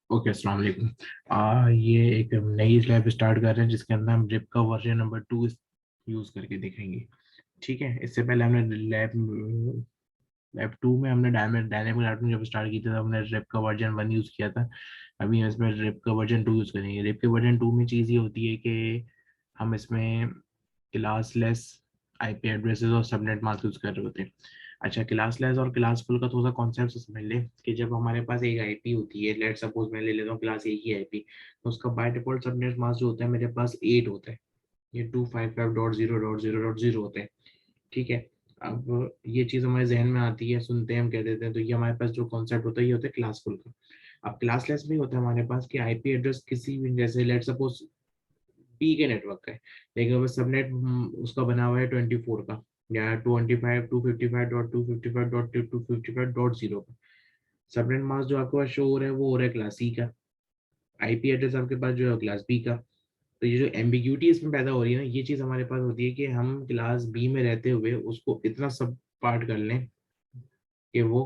Okay, अस्सलाम वालेकुम। ये एक नई लैब स्टार्ट कर रहे हैं जिसके अंदर हम रिप का वर्जन नंबर 2 यूज करके देखेंगे। ठीक है, इससे पहले हमने लैब लैब 2 में हमने डायनेमिक लाइटिंग जब स्टार्ट की थी तो हमने रिप का वर्जन 1 यूज किया था। अभी हम इसमें रिप का वर्जन 2 यूज करेंगे। रिप के वर्जन 2 में चीज़ ये होती है कि हम इसमें क्लासलेस आईपी एड्रेसेस और सबनेट मास्क यूज कर रहे होते हैं। अच्छा, क्लासलेस और क्लासफुल का थोड़ा सा कॉन्सेप्ट समझ ले कि जब हमारे पास एक आईपी होती है, लेट सपोज मैं ले लेता हूँ क्लास ए की आईपी, तो उसका बाय डिफॉल्ट सबनेट मास्क जो होता है मेरे पास 8 होता है। ये 255.0.0.0 होता है। ठीक है। अब ये चीज हमारे जहन में आती है, सुनते हैं, हम कह देते हैं, तो ये हमारे पास जो कॉन्सेप्ट होता है ये होता है क्लासफुल का। अब क्लासलेस भी होता है हमारे पास कि आईपी एड्रेस किसी भी, जैसे लेट सपोज पी के नेटवर्क का है, लेकिन वो सबनेट उसका बना हुआ है 24 का, या 25.255.255.255.0 का। सबनेट मास्क जो आपके पास शो हो रहा है वो हो रहा है क्लास सी का। आईपी एड्रेस आपके पास जो है क्लास बी का। तो ये जो एम्बिग्यूटी इसमें पैदा हो रही है ना, ये चीज हमारे पास होती है कि हम क्लास बी में रहते हुए उसको इतना सब पार्ट कर लें कि वो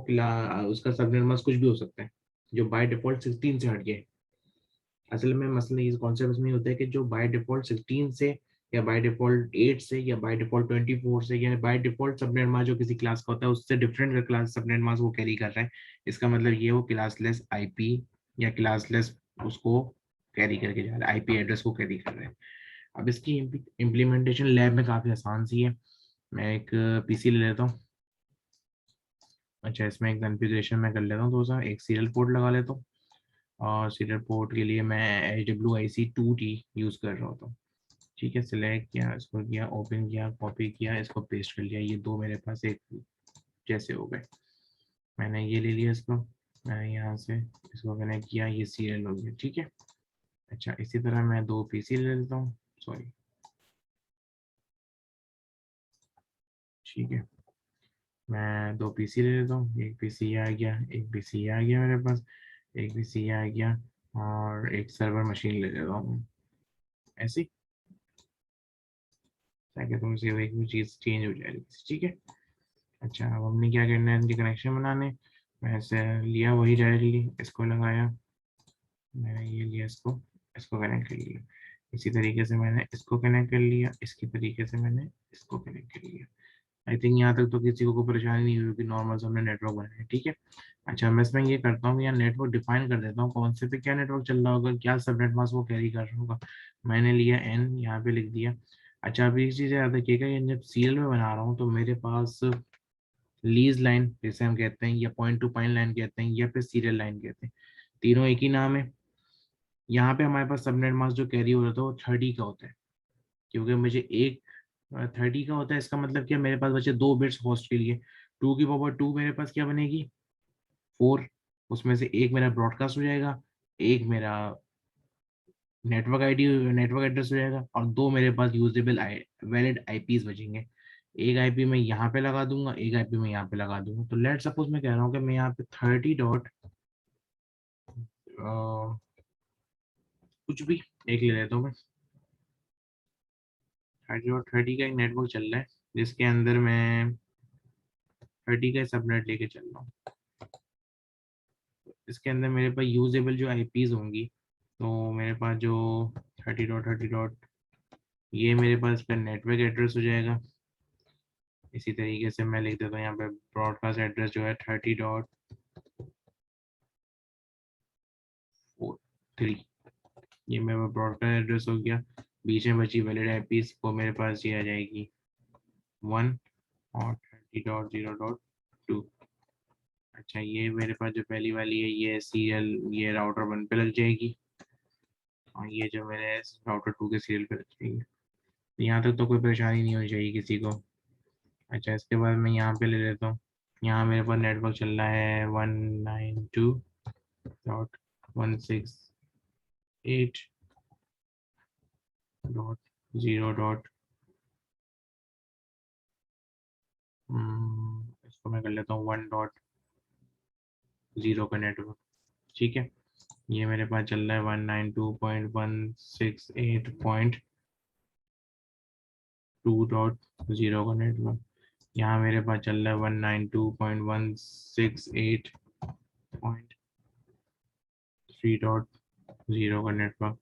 उसका सबनेट मास्क कुछ भी हो सकता है जो बाय डिफॉल्ट 16 से हट गए। असल में मसला इस कॉन्सेप्ट में होता है कि जो बाय डिफॉल्ट 16 से, या बाय डिफॉल्ट 8 से, या बाय डिफॉल्ट 24 से, या बाय डिफॉल्ट सबनेट मास्क जो किसी क्लास का होता है उससे डिफरेंट क्लास सबनेट मास्क वो कैरी कर रहा है, इसका मतलब ये वो क्लासलेस आईपी या क्लासलेस उसको कैरी करके जा रहा है, आईपी एड्रेस को कैरी कर रहा है। अब इसकी इम्प्लीमेंटेशन लैब में काफ़ी आसान सी है। मैं एक पीसी ले लेता हूँ। अच्छा, इसमें एक कॉन्फ़िगरेशन मैं कर लेता हूँ, तो सर एक सीरियल पोर्ट लगा लेता हूँ। और सीरियल पोर्ट के लिए मैं HWIC2T यूज़ कर रहा होता हूँ। ठीक है, सिलेक्ट किया, इसको किया, ओपन किया, कॉपी किया, इसको पेस्ट कर लिया। ये दो मेरे पास एक जैसे हो गए। मैंने ये ले लिया इसको, मैंने यहाँ से इसको कनेक्ट किया, ये सीरियल हो गया। ठीक है। अच्छा, इसी तरह मैं दो पीसी ले लेता हूँ। सॉरी। ठीक है, मैं दो पीसी ले लेता हूँ। एक पीसी आ गया, एक पीसी आ गया मेरे पास, एक पीसी आ गया, और एक सर्वर मशीन ले लेता हूँ ऐसी, ताकि तुमसे एक भी चीज़ चेंज हो जाएगी। ठीक है। अच्छा, अब हमने क्या करना है, इनके कनेक्शन बनाने। मैं ऐसे लिया वही डायरेक्टली, इसको लगाया, मैंने ये लिया, इसको इसको कनेक्ट कर लिया। इसी तरीके से मैंने इसको कनेक्ट कर लिया, इसकी तरीके से मैंने इसको कनेक्ट कर लिया। आई थिंक यहाँ तक तो किसी को कोई परेशानी नहीं हुई कि नॉर्मल से हमने नेटवर्क बनाया है। ठीक है। अच्छा, मैं इसमें ये करता हूँ, यहाँ नेटवर्क डिफाइन कर देता हूँ, कौन से पे क्या नेटवर्क चल रहा होगा, क्या सबनेट मास्क वो कैरी कर रहा होगा। मैंने लिया एन, यहाँ पे लिख दिया। अच्छा, अभी एक चीज़ याद रखिएगा, ये जब सीरियल में बना रहा हूँ तो मेरे पास लीज लाइन जैसे हम कहते हैं, या पॉइंट टू पॉइंट लाइन कहते हैं, या फिर सीरियल लाइन कहते हैं, तीनों एक ही नाम है। यहाँ पे हमारे पास सबनेट मास्क जो कैरी हो रहा था वो 30 का होता है, क्योंकि मुझे एक 30 का होता है। इसका मतलब क्या, मेरे पास बचे 2 बिट्स होस्ट के लिए। 2 की पावर 2 मेरे पास क्या बनेगी, 4। उसमें से एक मेरा ब्रॉडकास्ट हो जाएगा, एक मेरा नेटवर्क आईडी, नेटवर्क एड्रेस हो जाएगा, और दो मेरे पास यूजेबल वैलिड आईपीज बचेंगे। एक आईपी मैं यहाँ पे लगा दूंगा, एक आईपी मैं यहाँ पे लगा दूंगा। तो लेट सपोज मैं कह रहा हूँ कि मैं यहाँ पे 30 डॉट कुछ भी एक ले लेता हूँ मैं। 30 का एक नेटवर्क चल रहा है जिसके अंदर मैं 30 का सबनेट लेके चल रहा हूँ। इसके अंदर मेरे पास यूजेबल जो आईपीज होंगी, तो मेरे पास जो 30.30, ये मेरे पास इसका नेटवर्क एड्रेस हो जाएगा। इसी तरीके से मैं लिख देता हूँ यहाँ पे ब्रॉडकास्ट एड्रेस जो है 30.43। ये मेरा ब्रॉडकास्ट एड्रेस हो गया। बीच में बची वैलिड आईपीज को मेरे पास ये आ जाएगी 1 और 30.0.2। अच्छा, ये मेरे पास जो पहली वाली है ये सीरियल, ये राउटर 1 पे लग जाएगी, और ये जो मेरे राउटर 2 के सीरियल पे लग जाएगी। यहाँ तक तो कोई परेशानी नहीं होनी चाहिए किसी को। अच्छा, इसके बाद मैं यहाँ पे ले लेता हूँ। यहाँ मेरे पास नेटवर्क चल रहा है 192.168.0. इसको मैं कर लेता हूँ 1.0 का नेटवर्क। ठीक है। ये मेरे पास चल रहा है 192.168.2.0 का नेटवर्क। यहाँ मेरे पास चल रहा है 192.168.2 3.0 का नेटवर्क।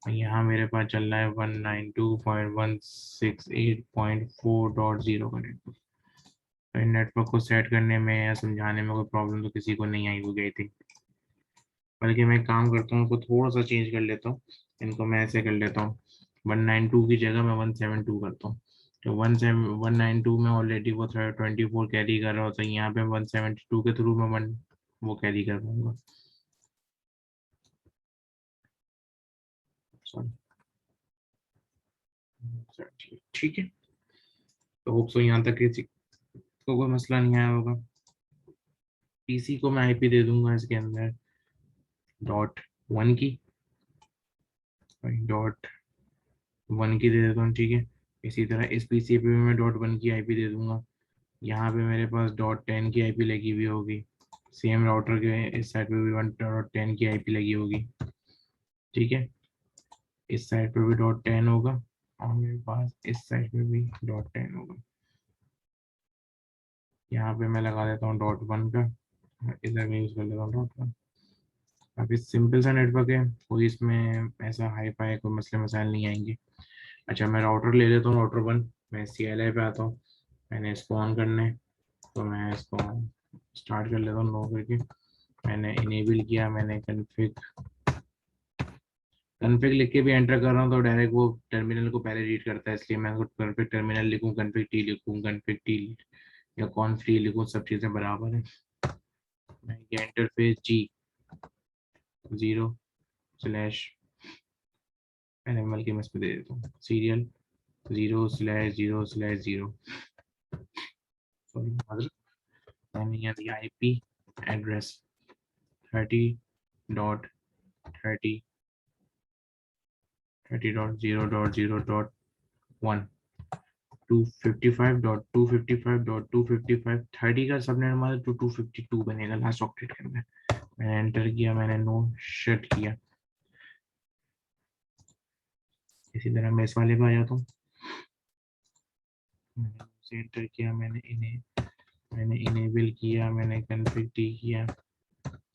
यहाँ मेरे पास चल रहा है 192.168.4.0 का नेटवर्क। तो इन नेटवर्क को सेट करने में या समझाने में कोई प्रॉब्लम तो किसी को नहीं आई होगी आई थिंक। बल्कि मैं काम करता हूँ, उसको थोड़ा सा चेंज कर लेता हूँ। इनको मैं ऐसे कर लेता हूँ, 192 की जगह मैं 172 करता हूँ। तो 192 में ऑलरेडी वो 24 कैरी कर रहा होता है, यहाँ पे 172 के थ्रू मैं वन वो कैरी कर पाऊंगा। ठीक है, तो होप सो यहाँ तक किसी को कोई मसला नहीं आया होगा। पीसी को मैं आईपी दे दूंगा इसके अंदर .1 की, .1 की दे देता हूँ, ठीक है। इसी तरह इस पीसी पे भी मैं .1 की आईपी दे दूंगा। यहाँ पे मेरे पास .10 की आईपी लगी हुई होगी, सेम राउटर के इस साइड पे भी 1.10 की आईपी लगी होगी, ठीक है। इस साइड पे भी .10 होगा और मेरे पास इस साइड पे भी .10 होगा। यहाँ पे मैं लगा देता हूँ .1 का, इधर भी यूज कर लेता हूँ .1। काफी सिंपल सा नेटवर्क है, कोई इसमें ऐसा हाई फाई कोई मसले मसाइल नहीं आएंगे। अच्छा, मैं राउटर ले लेता हूँ, राउटर 1। मैं CLI पे आता हूँ, मैंने इसको ऑन करना है, तो मैं इसको स्टार्ट कर लेता हूँ नो करके। मैंने इनेबल किया, मैंने कन्फिग लिख के भी एंटर कर रहा हूँ तो डायरेक्ट वो टर्मिनल को पहले रीड करता है, इसलिए मैं कन्फिग टर्मिनल लिखूँ, कन्फिग टी लिखूँ, कन्फिग टी या कॉन्फ टी लिखूँ, सब चीज़ें बराबर है। मैं ये इंटरफेस G 0/ एनिमल के मस पे दे देता हूँ, सीरियल 0/0/0। सॉरी, मैंने यहाँ दिया IP एड्रेस 30.30 30.0.0.1 255.255.255 30 का सबनेट हमारा 252 बनेगा लास्ट ऑक्टेट के अंदर। मैंने एंटर किया, मैंने नो शट किया। इसी तरह मैं इस वाले पे आ जाता हूँ, मैंने एंटर किया, मैंने इनेबल किया, मैंने कन्फिग टी किया,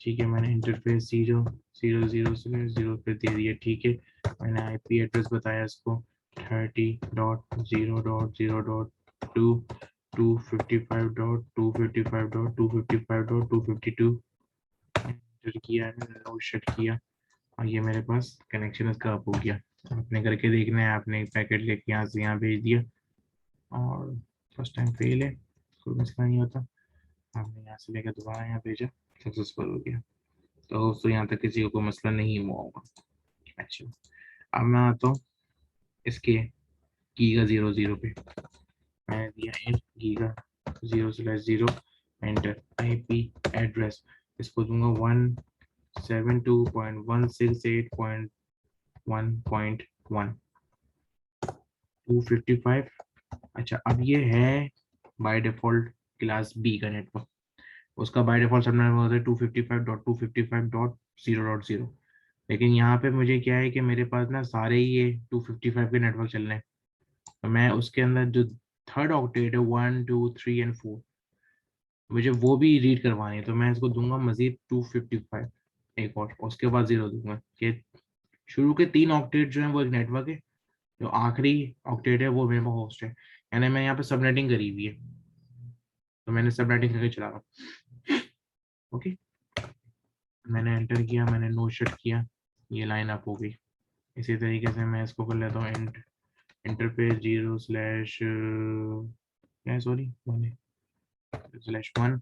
ठीक है। मैंने इंटरफेस 0/0/0 पे दे दिया, ठीक है। मैंने IP एड्रेस बताया इसको 30.0.0.2 255.255.255.252 एंटर किया, मैंने नो शट किया और ये मेरे पास कनेक्शन इसका अप हो गया। आपने करके देखना है, आपने पैकेट लेके यहाँ से यहाँ भेज दिया और फर्स्ट टाइम फेल है, कोई मसला नहीं होता। आपने यहाँ से लेकर दोबारा यहाँ भेजा, सक्सेसफुल हो गया। तो दोस्तों यहाँ तक किसी को कोई मसला नहीं हुआ होगा। अच्छा, अब मैं आता हूँ इसके गीगा 00 पे। मैंने दिया इन गीगा 0/0 एंटर IP एड्रेस, इसको दूंगा 172.168.1.1 255। अच्छा, अब ये है बाय डिफॉल्ट क्लास B का नेटवर्क, उसका बाय डिफॉल्ट सबनेट होता है 255.255.0.0। लेकिन यहाँ पे मुझे क्या है कि मेरे पास ना सारे ही ये 255 के नेटवर्क चल रहे हैं, तो मैं उसके अंदर जो थर्ड ऑक्टेट है 1 2 3 एंड 4 मुझे वो भी रीड करवानी है, तो मैं इसको दूंगा मजीद 255 एक और उसके बाद 0 दूंगा कि शुरू के 3 ऑक्टेट जो है वो एक नेटवर्क है, जो आखिरी ऑक्टेट है वो मेरे पास होस्ट है। यानी मैं यहाँ पे सबनेटिंग करी हुई है, तो मैंने सबनेटिंग करके चला रहा हूँ। ओके, मैंने एंटर किया, मैंने नो शट किया, ये लाइन अप हो गई। इसी तरीके से मैं इसको कर लेता हूँ इंटरफेस 0/1।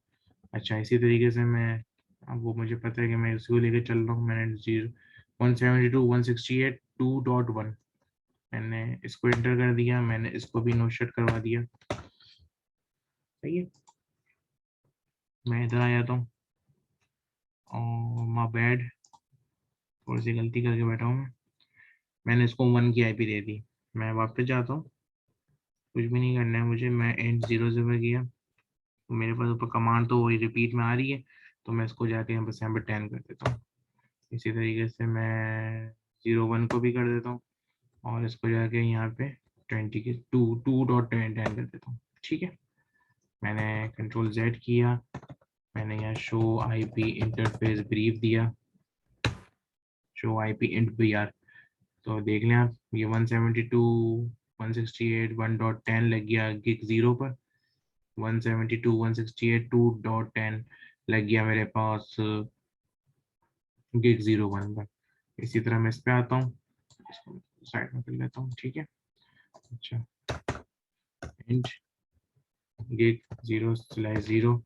अच्छा, इसी तरीके से मैं, अब वो मुझे पता है कि मैं इसको लेके चल रहा हूँ। मैंने 172.168.2.1 मैंने इसको एंटर कर दिया, मैंने इसको भी नो शट करवा दिया, सही है। मैं इधर आ जाता हूँ और माय बैड, थोड़ी सी गलती करके बैठा हूँ मैंने इसको 1 की IP दे दी। मैं वापस जाता हूँ, कुछ भी नहीं करना है मुझे, मैं एंड 0 किया, तो मेरे पास ऊपर कमांड तो वही रिपीट में आ रही है, तो मैं इसको जाके यहाँ पर 10 कर देता हूँ। इसी तरीके से मैं 01 को भी कर देता हूँ और इसको जाके यहाँ पे 20 के 2.10 कर देता हूँ, ठीक है। मैंने कंट्रोल Z किया, मैंने यहाँ शो IP इंटरफेस ब्रीफ दिया, शो आईपी इंट बीआर। तो देख लें आप, ये 172 168 1.10 लग गया गिग 0 पर, 172 168 2.10 लग गया मेरे पास गिग 01 पर। इसी तरह मैं इस पे आता हूँ, इसको साइड में कर लेता हूँ, ठीक है। अच्छा, इंट गिग 0/0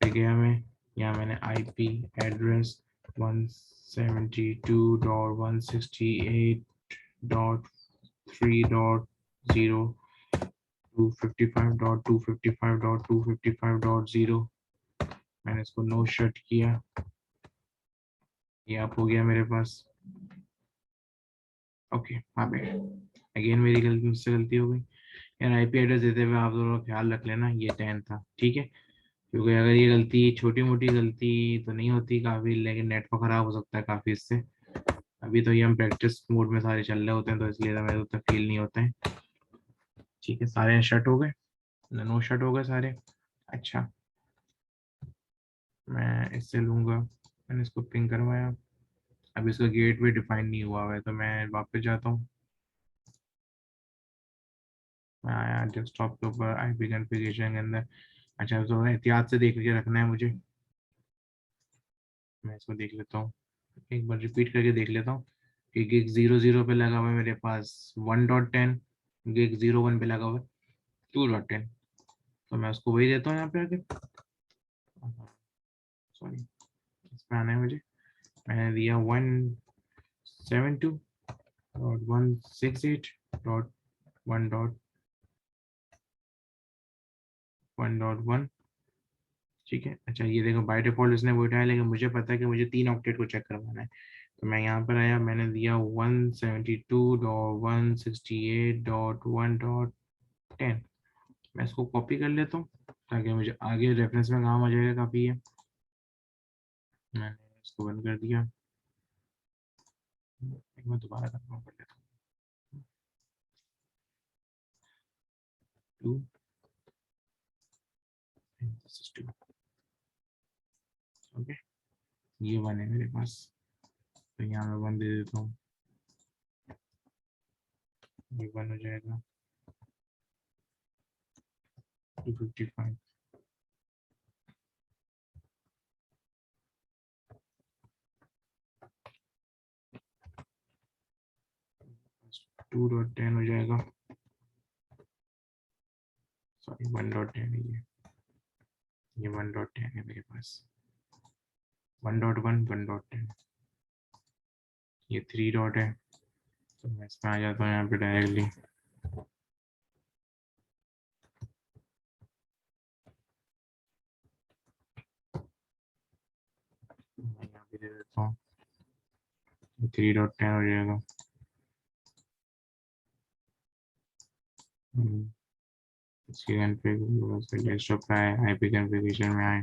पे गया मैं, यहाँ मैंने आईपी एड्रेस 172.168.3.0 255.255.255.0 मैंने इसको नो शट किया, ये आप हो गया मेरे पास। ओके, हाँ पे अगेन मेरी गलती, मुझसे गलती हो गई यार। आईपी एड्रेस देते हुए आप दोनों ख्याल रख लेना ये 10 था, ठीक है, क्योंकि अगर ये गलती छोटी मोटी गलती तो नहीं होती काफ़ी, लेकिन नेटवर्क ख़राब हो सकता है काफ़ी इससे। अभी तो ये हम प्रैक्टिस मोड में सारे चल रहे होते हैं, तो इसलिए तो मेरे उतना फील नहीं होते हैं। ठीक है, सारे शट हो गए, नो शट हो गए सारे। अच्छा, मैं इससे लूँगा, मैंने इसको पिंग करवाया, अब इसका गेट भी डिफाइन नहीं हुआ है, तो मैं वापस जाता हूँ। मैं आया डेस्कटॉप के ऊपर आईपी कॉन्फ़िगरेशन के अंदर। अच्छा, तो एहतियात से देख के रखना है मुझे, मैं इसको देख लेता हूँ, एक बार रिपीट करके देख लेता हूँ कि गिग 00 पे लगा हुआ है मेरे पास 1.10, गिग 01 पे लगा हुआ है 2.10, तो मैं उसको वही देता हूँ यहाँ पे आके। सॉरी, इसमें आना है मुझे, मैंने दिया 172.168.1.1, ठीक है। अच्छा, ये देखो बाय डिफॉल्ट इसने वो उठाया, लेकिन मुझे पता है कि मुझे 3 ऑक्टेट को चेक करवाना है, तो मैं यहाँ पर आया, मैंने दिया 172.168.1.10। मैं इसको कॉपी कर लेता हूँ ताकि मुझे आगे रेफरेंस में काम आ जाएगा काफ़ी है। मैंने इसको बंद कर दिया, एक बार दोबारा कंफर्म कर लेता हूँ, 2 ओके, ये 1 है मेरे पास, तो यहाँ मैं 1 दे देता हूँ, ये 1 हो जाएगा 255, 2.10 हो जाएगा, सॉरी 1.10 है ये 1.10 है मेरे पास, 1.1 1.10, ये 3 डॉट है, तो मैं इसमें आ जाता हूँ यहाँ पे डायरेक्टली, मैं यहाँ पे दे देता हूँ 3.10 हो जाएगा। इसकी कॉन्फ़िगरेशन डेस्कटॉप पे आए, आईपी कॉन्फ़िगरेशन में आए,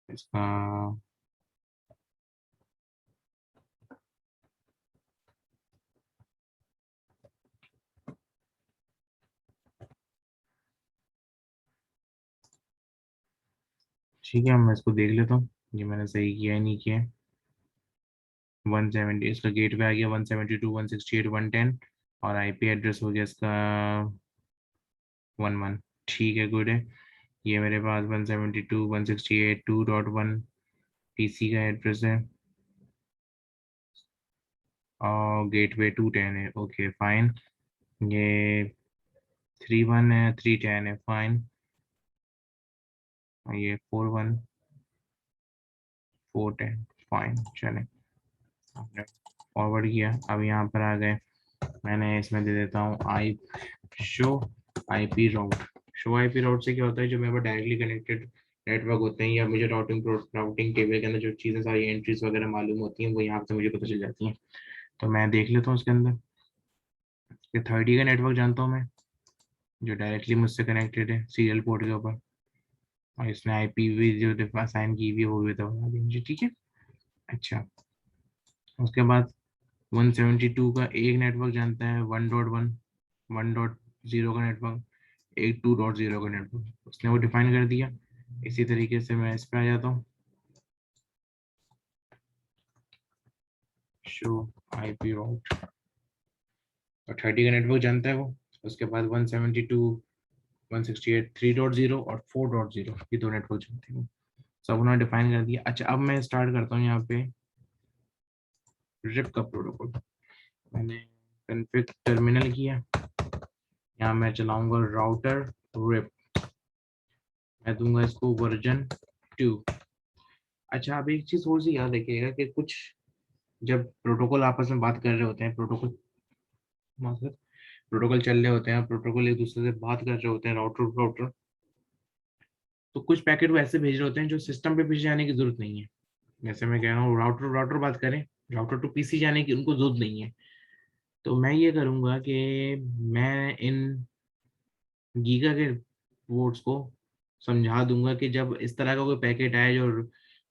इसका ठीक है, मैं इसको देख लेता हूँ ये मैंने सही किया है नहीं किया। 170 इसका गेट पे आ गया, 172.168.110, और आईपी एड्रेस हो गया इसका 11, ठीक है, गुड है। ये मेरे पास 172.168.2.1 पीसी का एड्रेस है, और गेटवे 210 है, ओके फाइन। ये 31 है, 310 है, फाइन। और ये 41 410, फाइन, चले, आपने फॉरवर्ड किया, अब यहाँ पर आ गए, मैंने इसमें दे देता हूँ I show IP route. Show IP route से क्या होता है, जो मेरे पास डायरेक्टली कनेक्टेड नेटवर्क होते हैं, या मुझे राउटिंग टेबल के अंदर जो चीज़ें सारी एंट्रीज वगैरह मालूम होती हैं, वो यहाँ से मुझे पता चल जाती हैं। तो मैं देख लेता हूँ उसके अंदर, ये 30 का नेटवर्क जानता हूँ मैं, जो डायरेक्टली मुझसे कनेक्टेड है सीरियल पोर्ट के ऊपर, और इसने आईपी भी जो असाइन की हुई है वो भी तो बता दी मुझे, ठीक है। अच्छा, उसके बाद 172 का एक नेटवर्क जानता है 1.1 1.0 का नेटवर्क, एक 2.0 का नेटवर्क, उसने वो डिफाइन कर दिया। इसी तरीके से मैं इस पे आ जाता हूँ, शो आईपी राउट, और 30 का नेटवर्क जानता है वो। उसके बाद 172 168 3.0 और 4.0, ये दो नेटवर्क जानते हैं वो, सब उन्होंने डिफाइन कर दिया। अच्छा, अब मैं स्टार्ट करता हूँ यहाँ पे रिप का प्रोटोकॉल। मैंने कॉन्फ़िग टर्मिनल किया, यहाँ मैं चलाऊंगा राउटर रिप, मैं दूंगा इसको वर्जन 2। अच्छा, अब एक चीज और सी याद रखिएगा कि कुछ जब प्रोटोकॉल आपस में बात कर रहे होते हैं, प्रोटोकॉल चल रहे होते हैं, प्रोटोकॉल एक दूसरे से बात कर रहे होते हैं, राउटर राउटर, तो कुछ पैकेट वो ऐसे भेज रहे होते हैं जो सिस्टम पे भेजे जाने की जरूरत नहीं है। जैसे मैं कह रहा हूँ राउटर राउटर बात करें, राउटर टू पीसी जाने की उनको जरूरत नहीं है। तो मैं ये करूंगा कि मैं इन गीगा के पोर्ट्स को समझा दूंगा कि जब इस तरह का कोई पैकेट आए जो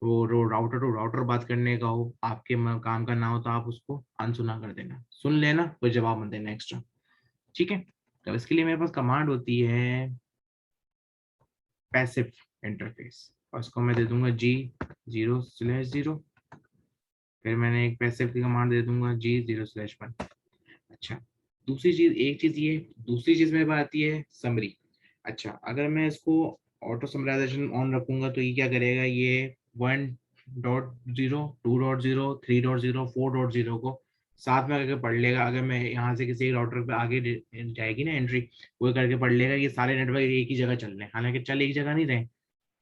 वो राउटर टू राउटर बात करने का हो, आपके काम का ना हो, तो आप उसको अनसुना कर देना, सुन लेना, कोई जवाब मत देना एक्स्ट्रा। ठीक है, तो इसके लिए मेरे पास कमांड होती है पैसिव इंटरफेस, और उसको मैं दे दूंगा G0/0। फिर मैंने एक पैसिव की कमांड दे दूंगा G0/1। अच्छा, दूसरी चीज, एक चीज ये, दूसरी चीज मेरे पास आती है समरी। अच्छा, अगर मैं इसको ऑटो समराइजेशन ऑन रखूंगा तो ये क्या करेगा, ये 1.0 2.0 3.0 4.0 को साथ में करके पढ़ लेगा। अगर मैं यहाँ से किसी राउटर पे आगे जाएगी ना एंट्री, वो करके पढ़ लेगा ये सारे नेटवर्क एक ही जगह चल रहे हैं, हालांकि चल एक जगह नहीं रहे,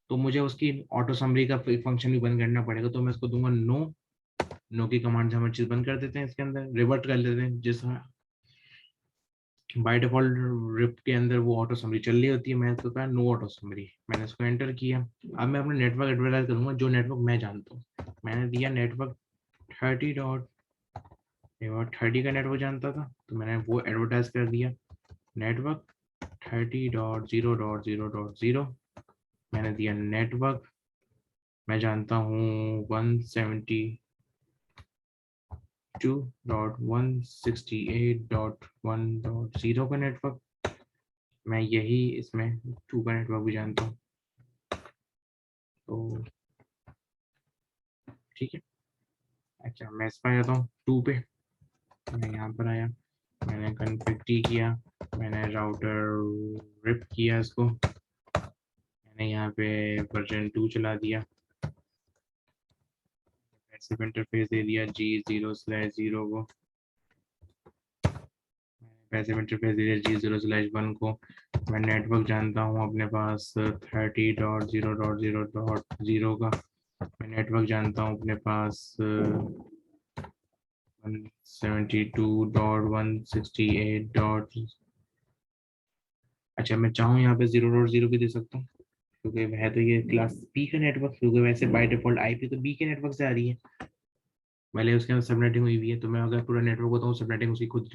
तो मुझे उसकी ऑटो समरी का फंक्शन भी बंद करना पड़ेगा। तो मैं इसको दूंगा नो। नो की कमांड से हम चीज बंद कर देते हैं, इसके अंदर रिवर्ट कर देते हैं, जिस बाय डिफॉल्ट रिप के अंदर वो ऑटो समरी चल रही होती है, मैंने इसको कहा नो ऑटो समरी, मैंने इसको एंटर किया। अब मैं अपने नेटवर्क एडवर्टाइज करूंगा जो नेटवर्क मैं जानता हूँ। मैंने दिया नेटवर्क 30 का नेटवर्क जानता था, तो मैंने वो एडवर्टाइज कर दिया नेटवर्क 30.0.0.0। मैंने दिया नेटवर्क, मैं जानता हूँ 172.168.1.0 का नेटवर्क, मैं यही इसमें 2 का नेटवर्क भी जानता हूँ। तो ठीक है, अच्छा मैं इस पर आ जाता हूँ 2 पे। मैं यहाँ पर आया, मैंने कॉन्फ़िग टी किया, मैंने राउटर रिप किया इसको, मैंने यहाँ पे वर्जन 2 चला दिया, पैसिव इंटरफेस दे दिया G0/0 को, पैसिव इंटरफेस दे दिया G0/1 को। मैं नेटवर्क जानता हूँ अपने पास 30.0.0.0 का, मैं नेटवर्क जानता हूँ अपने पास 172.168. अच्छा, मैं चाहूँ यहाँ पे 0.0 भी दे सकता हूँ, क्योंकि वह तो ये क्लास बी का नेटवर्क, क्योंकि वैसे बाय डिफॉल्ट आईपी तो बी के नेटवर्क से आ रही है, भले उसके अंदर सबनेटिंग हुई हुई है, तो मैं अगर पूरा नेटवर्क बताऊँ सबनेटिंग उसकी खुद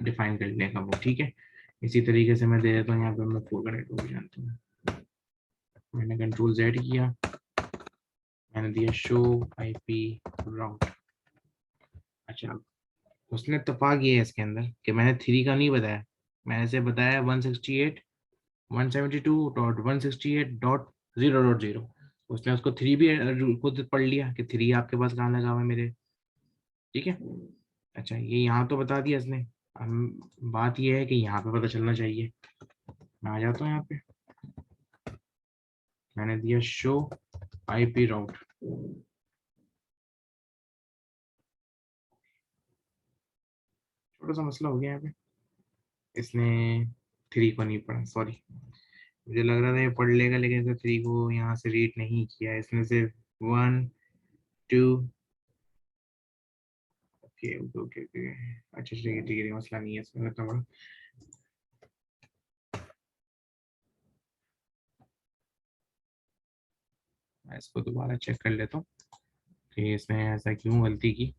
डिफाइन कर लेगा वो। ठीक है, इसी तरीके से मैं दे देता हूँ यहाँ पे, मैं 4 का नेटवर्क भी जानता हूँ, मैंने कंट्रोल Z किया, मैंने दिया शो आईपी राउट। अच्छा, उसने इत्तेफाक ये है इसके अंदर कि मैंने 3 का नहीं बताया, मैंने से बताया 168.168.168.0.0। उसने उसको 3 भी खुद पढ़ लिया कि 3 आपके पास कहाँ लगा हुआ है मेरे। ठीक है, अच्छा ये यहाँ तो बता दिया इसने, हम बात ये है कि यहाँ पे पता चलना चाहिए। मैं आ जाता हूँ यहाँ पे, मैंने दिया शो आईपी राउट। छोटा सा मसला हो गया यहाँ पे, इसने 3 को नहीं पढ़ा, सॉरी, मुझे लग रहा था ये पढ़ लेगा, लेकिन इसने 3 को यहाँ से रीड नहीं किया, इसने सिर्फ 1 2। ओके ओके ओके ओके, अच्छा ठीक है, मसला नहीं है इसमें इतना बड़ा। मैं इसको दोबारा चेक कर लेता हूँ कि इसने ऐसा क्यों गलती की।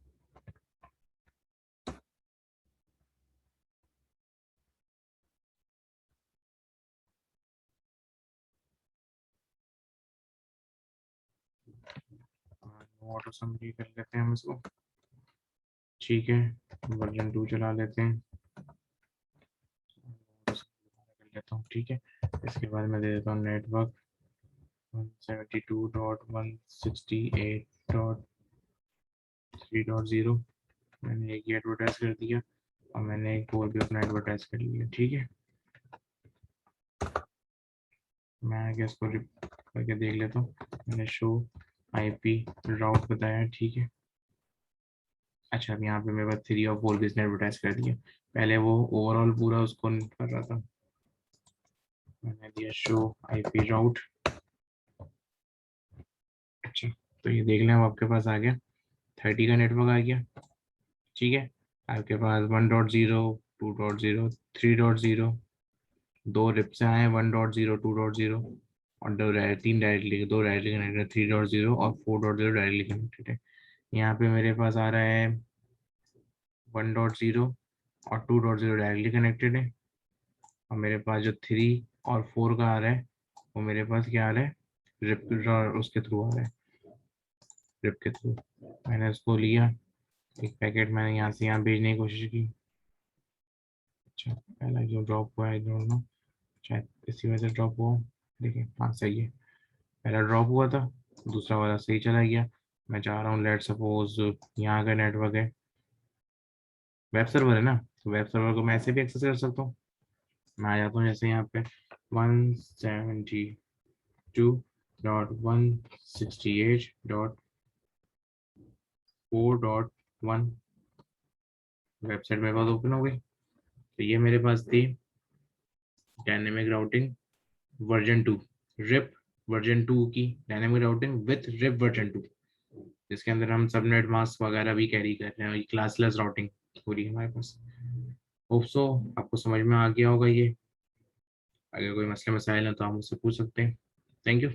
ऑटो समरी कर लेते हैं हम इसको, ठीक है, वर्जन 2 चला लेते हैं, कर लेता हूँ, ठीक है। इसके बाद मैं दे देता हूँ नेटवर्क 172.168.3.0। मैंने एक ही एडवर्टाइज कर दिया और मैंने एक और भी अपना एडवर्टाइज कर लिया, ठीक है। मैं आगे इसको करके देख लेता हूँ। मैंने शो आईपी राउट बताया, ठीक है। अच्छा, अब यहाँ पे मेरे पास 3 और 4 बिजनेस एडवर्टाइज कर दिया। पहले वो ओवरऑल पूरा उसको कर रहा था, मैंने दिया शो आईपी राउट। अच्छा, तो ये देख लें, अब आपके पास आ गया 30 का नेटवर्क आ गया, ठीक है। आपके पास 1.0, 2.0, 3.0, 2 रिप से आए, 1.0, 2.0 और 3 डायरेक्टली, 2 डायरेक्टली कनेक्टेड है, 3.0 और 4.0 डायरेक्टली कनेक्टेड है। यहाँ पे मेरे पास आ रहा है 1.0 और 2.0 डायरेक्टली कनेक्टेड है, और मेरे पास जो 3 और 4 का आ रहा है वो मेरे पास क्या आ रहा है, रिप और उसके थ्रू आ रहा है, रिप के थ्रू। मैंने उसको लिया, एक पैकेट मैंने यहाँ से यहाँ भेजने की कोशिश की। अच्छा, पहला जो ड्रॉप हुआ है, डोंट नो, शायद इसी वजह से ड्रॉप हुआ। देखिए, हाँ सही है, पहला ड्रॉप हुआ था, दूसरा वाला सही चला गया। मैं चाह रहा हूँ, लेट सपोज यहाँ का नेटवर्क है, वेब सर्वर है ना, तो वेब सर्वर को मैं ऐसे भी एक्सेस कर सकता हूँ। मैं आ जाता हूँ जैसे यहाँ पे 172.168.4.1 वेबसाइट मेरे पास ओपन हो गई। तो ये मेरे पास थी dynamic routing version 2, RIP version 2 की dynamic routing with RIP version 2, जिसके अंदर हम सबनेट मास्क वगैरह भी कैरी कर रहे हैं, क्लासलेस राउटिंग हो रही है हमारे पास। होप सो आपको समझ में आ गया होगा ये। अगर कोई मसले मसाइल है तो आप मुझसे पूछ सकते हैं। Thank you.